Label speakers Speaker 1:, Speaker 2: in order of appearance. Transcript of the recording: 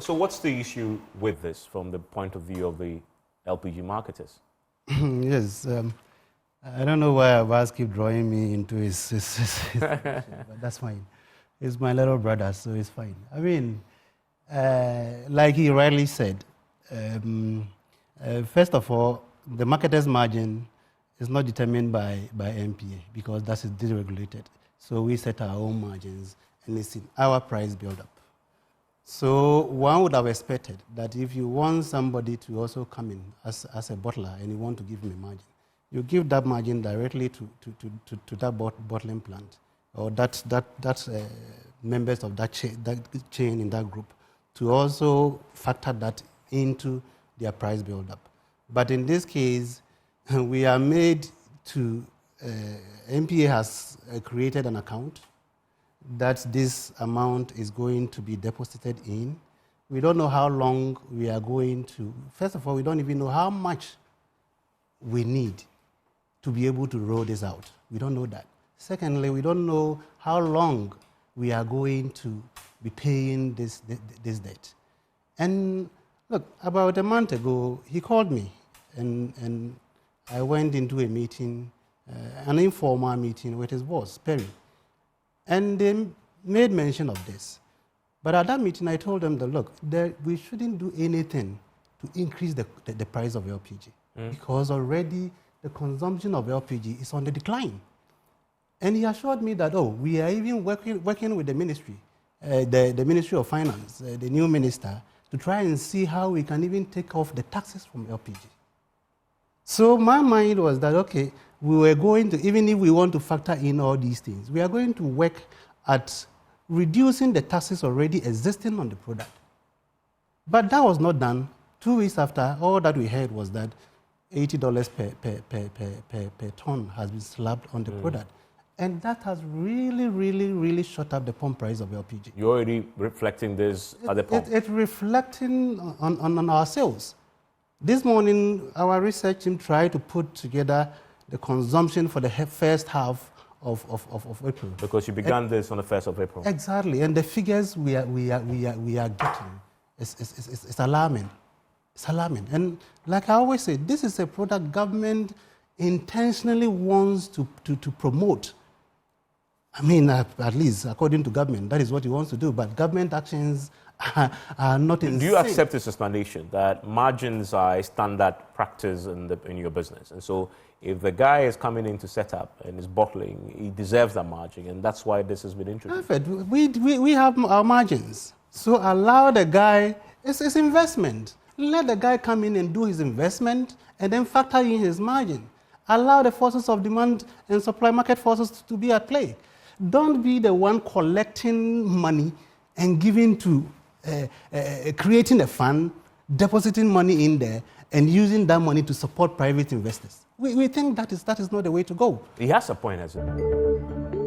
Speaker 1: So what's the issue with this from the point of view of the LPG marketers?
Speaker 2: Yes, I don't know why Abbas keep drawing me into his but that's fine. He's my little brother, so it's fine. I mean, like he rightly said, first of all, the marketer's margin is not determined by NPA because that is deregulated. So we set our own margins and it's in our price build-up. So one would have expected that if you want somebody to also come in as a bottler and you want to give him a margin, you give that margin directly to that bottling plant or that members of that chain in that group to also factor that into their price build-up. But in this case, we are made to, NPA has created an account that this amount is going to be deposited in. We don't know how long we are going to, first of all, we don't even know how much we need to be able to roll this out. We don't know that. Secondly, we don't know how long we are going to be paying this debt. And look, about a month ago, he called me and I went into a meeting, an informal meeting with his boss, Perry. And they made mention of this. But at that meeting, I told them that, look, we shouldn't do anything to increase the price of LPG because already the consumption of LPG is on the decline. And he assured me that, we are even working with the ministry, the Ministry of Finance, the new minister, to try and see how we can even take off the taxes from LPG. So my mind was that, okay, we were going to, even if we want to factor in all these things, we are going to work at reducing the taxes already existing on the product. But that was not done. 2 weeks after, all that we heard was that $80 per ton has been slapped on the product. And that has really, really, really shot up the pump price of LPG.
Speaker 1: You're already reflecting this at the pump?
Speaker 2: It's reflecting on our sales. This morning, our research team tried to put together the consumption for the first half of April.
Speaker 1: Because you began this on the 1st of April.
Speaker 2: Exactly, and the figures we are getting is alarming. It's alarming. And like I always say, this is a product government intentionally wants to promote. I mean, at least according to government, that is what he wants to do. But government actions are not in sync.
Speaker 1: Do you accept this explanation that margins are a standard practice in your business? And so if the guy is coming in to set up and is bottling, he deserves that margin, and that's why this has been introduced.
Speaker 2: Perfect. We have our margins. So allow the guy, it's investment. Let the guy come in and do his investment and then factor in his margin. Allow the forces of demand and supply market forces to be at play. Don't be the one collecting money and giving to, creating a fund, depositing money in there, and using that money to support private investors. We think that is not the way to go.
Speaker 1: He has a point, hasn't he?